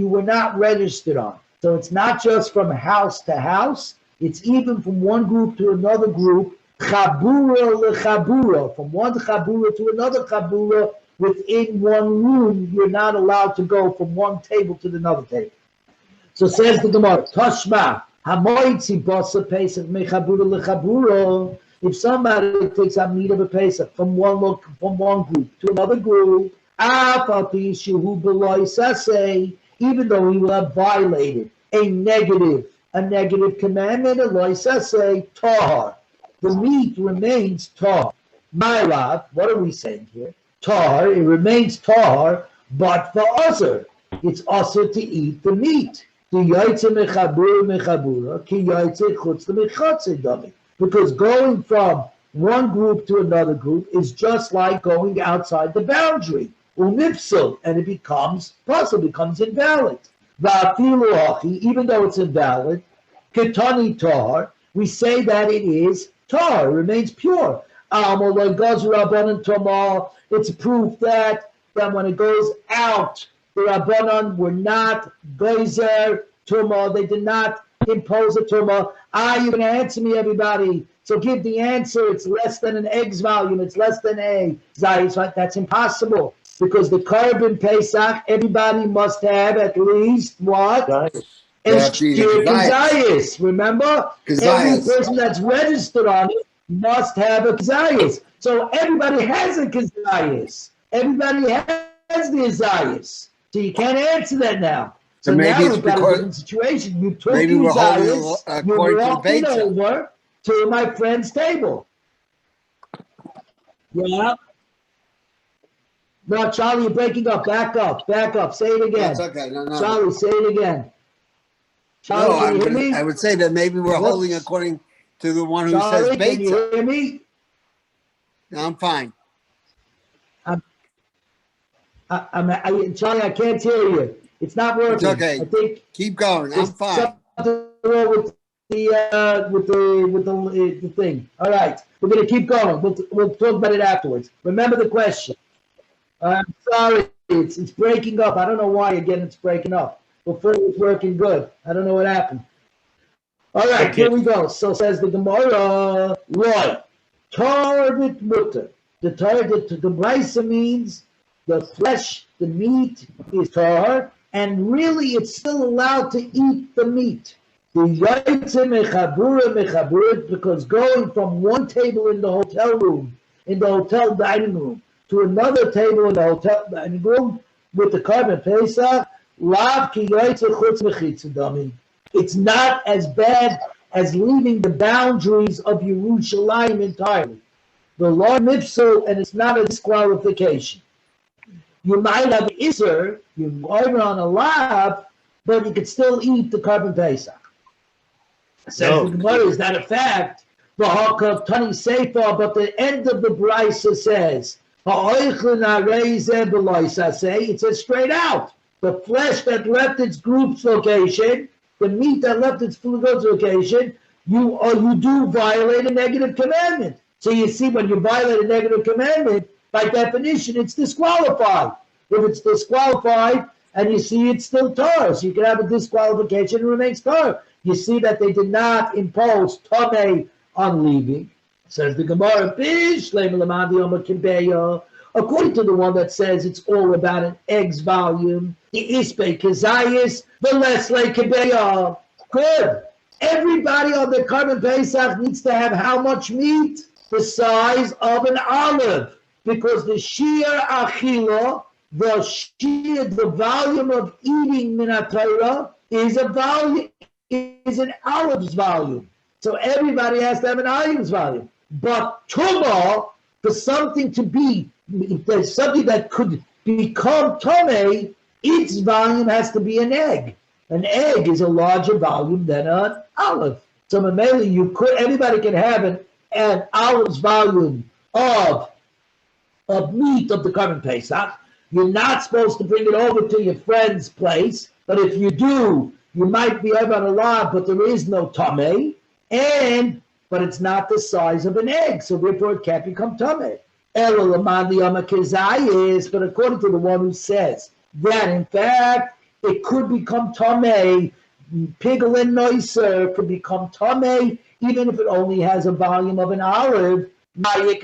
were not registered on. So it's not just from house to house. It's even from one group to another group, chabura lechabura, from one chabura to another chabura within one room. You're not allowed to go from one table to another table. So says the Gemara, Tashma, hamoitzi basa pesach mechabura lechabura. If somebody takes out meat of a pesach from one group to another group, even though he will have violated a negative commandment, say tahar. The meat remains tahar. Myrav, what are we saying here? Tahar, it remains tahar, but for usher, it's usher to eat the meat. Because going from one group to another group is just like going outside the boundary. Umipsul, and it becomes invalid. Even though it's invalid, ketani tar, we say that it is tar, it remains pure. It's proof that when it goes out, the Rabbanan were not geyser tumah, they did not impose a tumah. You're going to answer me, everybody. So give the answer. It's less than an egg's volume. It's less than a zayis. Right? That's impossible. Because the Korban Pesach, everybody must have at least what? Kazayis. Remember? Every person that's registered on it must have a Kazayis. So everybody has a Kazayis. Everybody has the Kazayis. So you can't answer that now. So now we've got a different situation. You took maybe these hours, you according to walked it the over to my friend's table. Yeah. No, Charlie, you're breaking up. Back up. Say it again. That's okay. No. Charlie, say it again. Charlie, can you hear me? I would say that maybe we're holding according to the one who Charlie, says can you Beta. hear me? I'm fine. Charlie, I can't hear you. It's not working. It's okay. I think keep going. I'm fine. Something wrong with the thing. All right, we're gonna keep going. We'll talk about it afterwards. Remember the question. I'm sorry, it's breaking up. I don't know why again it's breaking up. Before it was working good. I don't know what happened. All right, here we go. So says the Gemara, right? Tarvit mutter. The brisa means the flesh, the meat is tar, and really it's still allowed to eat the meat. The yaitze mechabura, because going from one table in the hotel room, in the hotel dining room, to another table in the hotel dining room with the carbon pesach, lav ki yaitze chutz mechitzadami. It's not as bad as leaving the boundaries of Yerushalayim entirely. The law mipsul, and it's not a disqualification. You might have Isser, you order on a lab, but you could still eat the carbon pesach. Says the Gemara, is that a fact? But the end of the brisa says, it says straight out, the flesh that left its group's location, the meat that left its group's location, you do violate a negative commandment. So you see, when you violate a negative commandment, by definition, it's disqualified. If it's disqualified and you see it's still tar, so you can have a disqualification and it remains tar. You see that they did not impose tameh on leaving. Says the Gemara, according to the one that says it's all about an egg's volume, the ispe kazayis, the lesle kebeya. Good. Everybody on the carbon pesach needs to have how much meat? The size of an olive. Because the sheer achila, the volume of eating minatayra is an olive's volume. So everybody has to have an olive's volume. But tumah, for something to be, there's something that could become tameh, its volume has to be an egg. An egg is a larger volume than an olive. So mainly everybody can have an olive's volume of meat of the carbon pesach. You're not supposed to bring it over to your friend's place, but if you do, you might be over on a lot, but there is no tameh, but it's not the size of an egg, so therefore it can't become tameh. But according to the one who says that in fact it could become tameh, pigel and noiser could become tameh, even if it only has a volume of an olive. What are you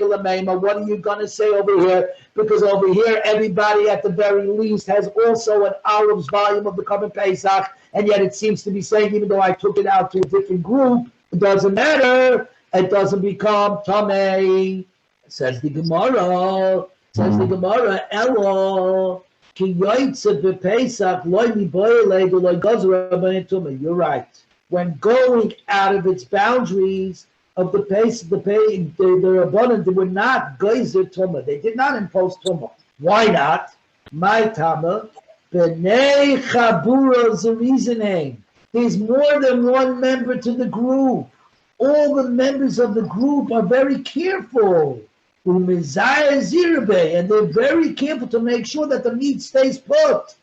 going to say over here? Because over here, everybody at the very least has also an olive's volume of the carbon pesach, and yet it seems to be saying, even though I took it out to a different group, it doesn't matter. It doesn't become tameh. Says the Gemara. Elo ki yoytze b'pesach loy miboyle loy gozer rabbanim tumah. You're right. When going out of its boundaries of the pace, the Rabbanan, they were not geyser tumah. They did not impose tumah. Why not? My tama, b'nei chabura is the reasoning. There's more than one member to the group. All the members of the group are very careful. And they're very careful to make sure that the meat stays put.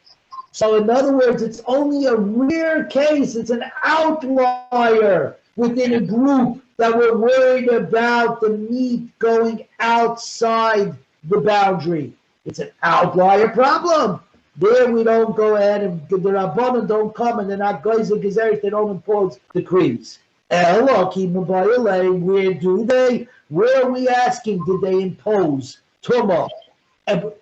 So in other words, it's only a rare case. It's an outlier within a group that we're worried about the meat going outside the boundary. It's an outlier problem. There we don't go ahead and the Rabbanan don't come and they're not geyser gezerit, they don't impose decrees. Where do they? Where are we asking? Did they impose tumah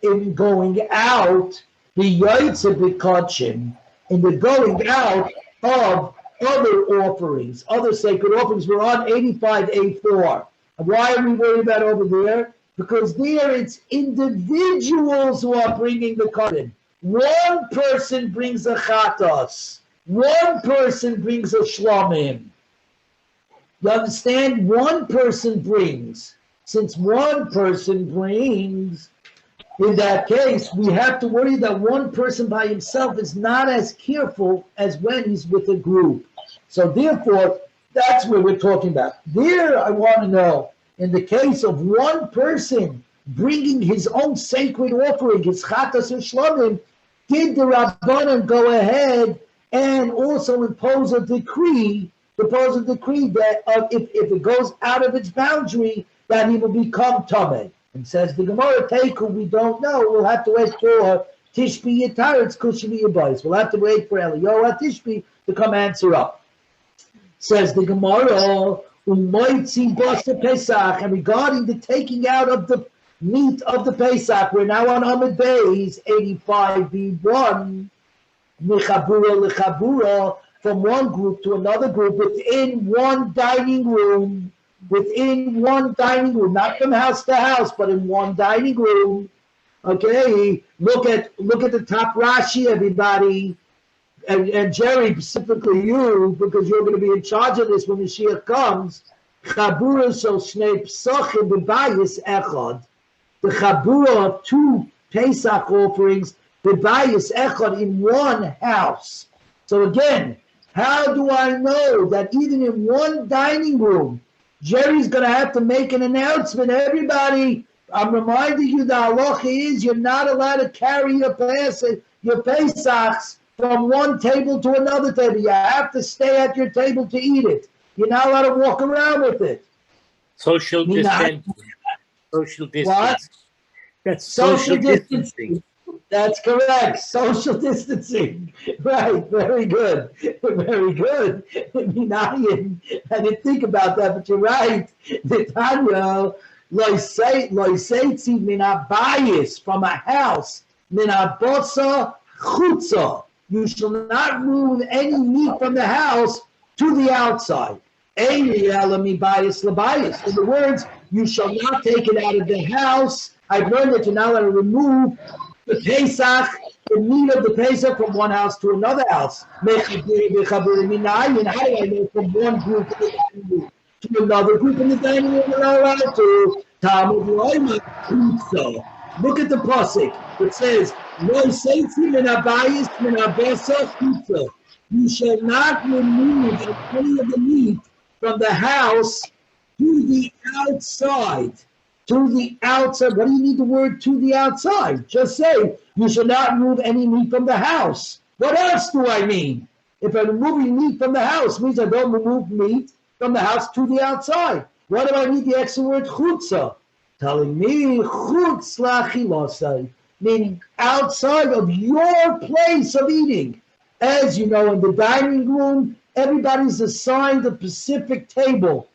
in going out? The yaitze b'kachim, in the going out of other offerings, other sacred offerings. We're on 85A4. Why are we worried about over there? Because there it's individuals who are bringing the carbon. One person brings a chatas. One person brings a shlomim. You understand? One person brings. Since one person brings, in that case, we have to worry that one person by himself is not as careful as when he's with a group. So therefore, that's what we're talking about. There, I want to know, in the case of one person bringing his own sacred offering, his chatas and shlomim, did the Rabbanan go ahead and also impose a decree that if it goes out of its boundary, that he will become tameh? And says the Gemara, Teiku, we don't know. We'll have to wait for Tishbi Yitaretz Kushvi Yabayis. We'll have to wait for Eliyahu Tishbi to come answer up. Says the Gemara, Umoitzi Basa Pesach, and regarding the taking out of the meat of the Pesach, we're now on Amud Beis 85b1. Mechabura lechabura, from one group to another group within one dining room. Within one dining room, not from house to house, but in one dining room. Okay, look at the top Rashi, everybody, and Jerry, specifically you, because you're going to be in charge of this when Mashiach comes. Chabura shel shnei psachim b'bayis echad. The chabura of two Pesach offerings b'bayis echad in one house. So again, how do I know that even in one dining room, Jerry's going to have to make an announcement? Everybody, I'm reminding you the halacha is you're not allowed to carry your Pesachs from one table to another table. You have to stay at your table to eat it. You're not allowed to walk around with it. Social distancing. Social distance. What? That's social distancing. That's correct. Social distancing. Right. Very good. Very good. I didn't think about that, but you're right. Netanya, loiseitzi min habayis, from a house, min habosa chutza. You shall not move any meat from the house to the outside. In other words, you shall not take it out of the house. I've learned that you're not allowed to remove the Pesach, the meat of the Pesach, from one house to another house. How do I know from one group to another group in the dining room we're not allowed to? Look at the pasuk. It says, you shall not remove any of the meat from the house to the outside. To the outside. What do you need the word to the outside? Just say, you shall not remove any meat from the house. What else do I mean? If I'm removing meat from the house, it means I don't remove meat from the house to the outside. What do I need the extra word chutza? Telling me chutz lachilosai, meaning outside of your place of eating. As you know, in the dining room, everybody's assigned a specific table.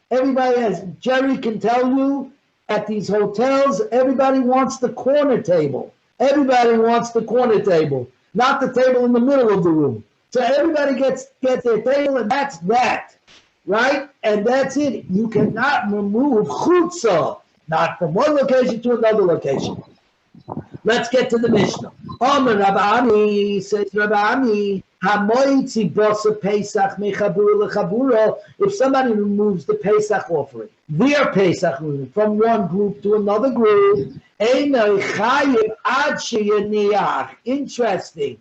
Everybody, as Jerry can tell you, at these hotels, everybody wants the corner table. Everybody wants the corner table, not the table in the middle of the room. So everybody gets their table, and that's that, right? And that's it. You cannot remove chutzah, not from one location to another location. Let's get to the Mishnah. Omer Rabbi Ami, says Rabbi Ami, Hamoitzi bosa Pesach mechabura lechabura. If somebody removes the Pesach offering, their Pesach offering, from one group to another group, einay chayiv ad sheyaniach. Interesting.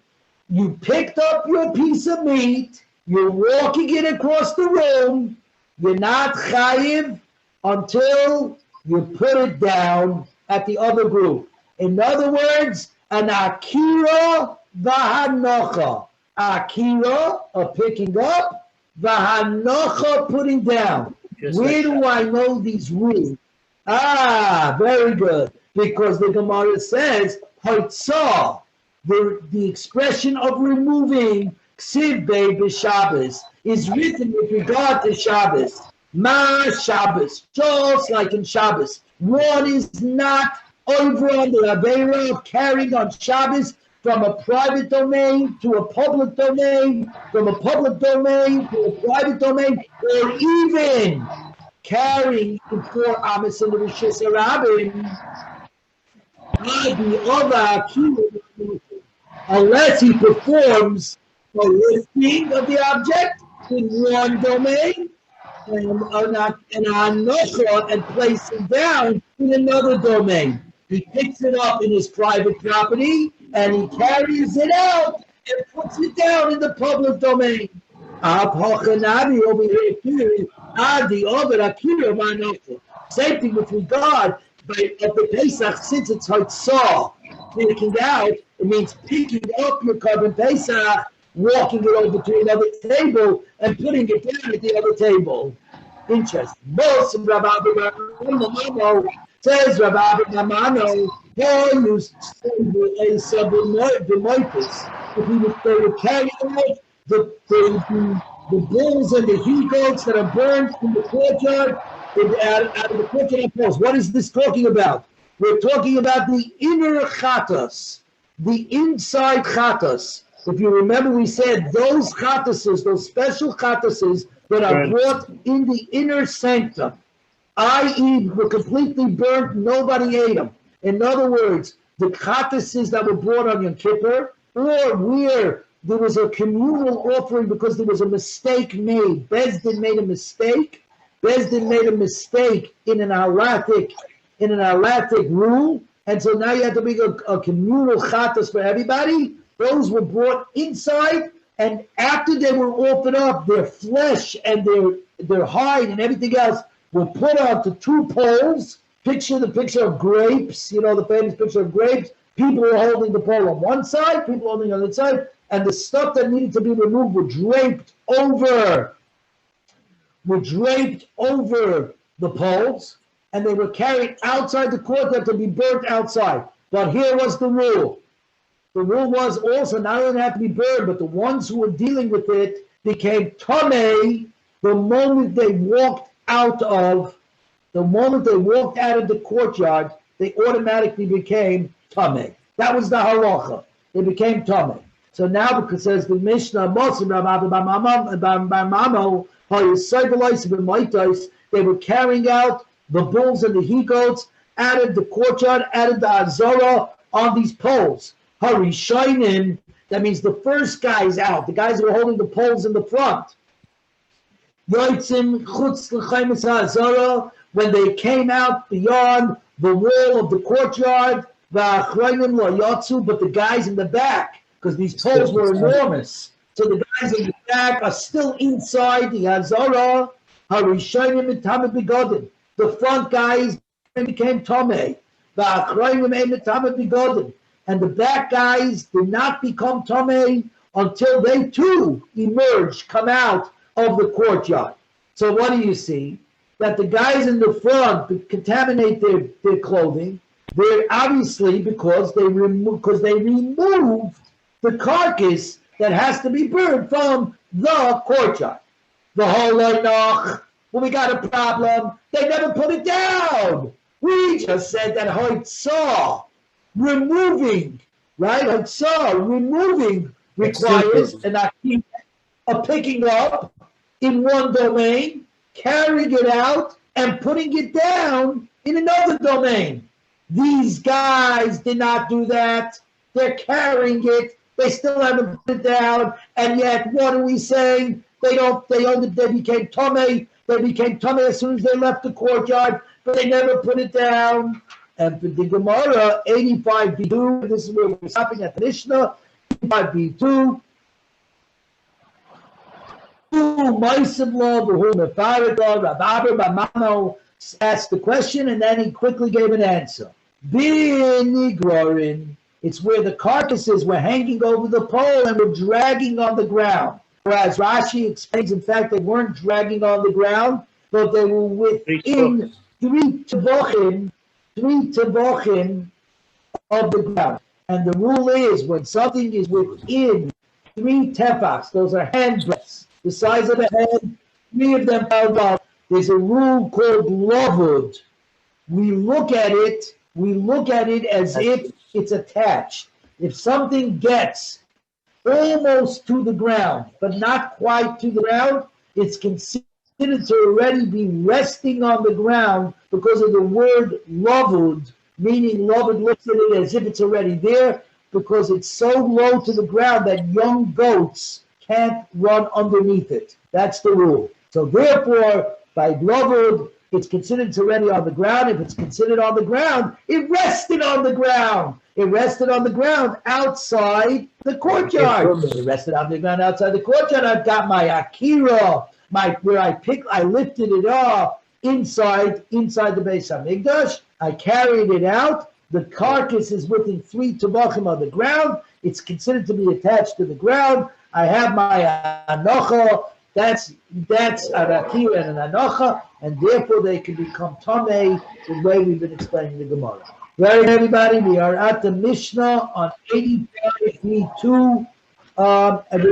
You picked up your piece of meat, you're walking it across the room, you're not chayiv until you put it down at the other group. In other words, an akira v'hanocha. Akira, a picking up, v'hanocha, putting down. Where do I know these rules? Very good. Because the Gemara says, hoitzah, the expression of removing ksiv b'Shabbos is written with regard to Shabbos. Ma Shabbos, just like in Shabbos. One is not over on the Aveira of carrying on Shabbos from a private domain to a public domain, from a public domain to a private domain, or even carrying before Amos and the Rishis Arabim. unless he performs a lifting of the object in one domain and and placing down in another domain. He picks it up in his private property and he carries it out and puts it down in the public domain. Same thing with regard of the Pesach, since it's Haitzah, picking out, it means picking up your carbon Pesach, walking it over to another table, and putting it down at the other table. Interesting. Most of Rabbi Mamano says Rabbi Mamano, they used a sub-moipus. If they were carrying out the bulls and the he-goats that are burned in the courtyard, out of the courtyard poles. What is this talking about? We're talking about the inner chatas, the inside chatas. If you remember, we said those chatases, those special chatases that are brought in the inner sanctum, i.e., were completely burnt, nobody ate them. In other words, the chatases that were brought on Yom Kippur, or where there was a communal offering because there was a mistake made. Bezdin made a mistake. Bezdin made a mistake in an halachic rule, and so now you have to make a communal chatas for everybody. Those were brought inside, and after they were offered up, their flesh and their hide and everything else were put onto two poles. Picture the picture of grapes, the famous picture of grapes. People were holding the pole on one side, people holding on the other side, and the stuff that needed to be removed were draped over the poles, and they were carried outside the courtyard to be burnt outside. But here was the rule. The rule was also not only have to be burned, but the ones who were dealing with it became tamei the moment they walked out of the courtyard. They automatically became tamei. That was the halacha. They became tamei. So now, because says the Mishnah, they were carrying out the bulls and the he-goats out of the courtyard, out of the Azara on these poles. Harishonim, that means the first guys out, the guys who were holding the poles in the front. Yotzim chutz l'chaimis ha'azara, when they came out beyond the wall of the courtyard, v'achronim lo yotzu, but the guys in the back, because these poles were enormous, so the guys in the back are still inside the Hazara. Harishonim and Tamei begodim. The front guys became Tamei. V'achronim and Tamei begodim. And the back guys did not become Tamei until they too emerged, come out of the courtyard. So what do you see? That the guys in the front contaminate their clothing. They're obviously because they removed the carcass that has to be burned from the courtyard. The whole Loinoch, well, we got a problem. They never put it down. We just said that Haitzah, removing requires a picking up in one domain, carrying it out, and putting it down in another domain. These guys did not do that. They're carrying it. They still haven't put it down. And yet, what are we saying? They became Tamei. They became Tamei as soon as they left the courtyard, but they never put it down. And for the Gemara, 85b2, this is where we're stopping at the Mishnah, 85b2. Rabbi asked the question, and then he quickly gave an answer. It's where the carcasses were hanging over the pole and were dragging on the ground. Whereas Rashi explains, in fact, they weren't dragging on the ground, but they were within three tevachim of the ground. And the rule is, when something is within 3 tefachs, those are handbreadths, the size of a hand, 3 of them are up. There's a rule called lavud. We look at it as if it's attached. If something gets almost to the ground, but not quite to the ground, it's considered to already be resting on the ground because of the word lavud, meaning lavud looks at it as if it's already there. because it's so low to the ground that young goats can't run underneath it. That's the rule. So therefore, by Glovud, it's considered already on the ground. If it's considered on the ground, it rested on the ground. It rested on the ground outside the courtyard. It rested on the ground outside the courtyard. I've got my akira, where I lifted it up inside the Beis Hamikdash. I carried it out. The carcass is within 3 tefachim of the ground. It's considered to be attached to the ground. I have my anocha. That's an akira and an anocha, and therefore they can become tamei the way we've been explaining the Gemara. Right, everybody, we are at the Mishnah on 85b2, which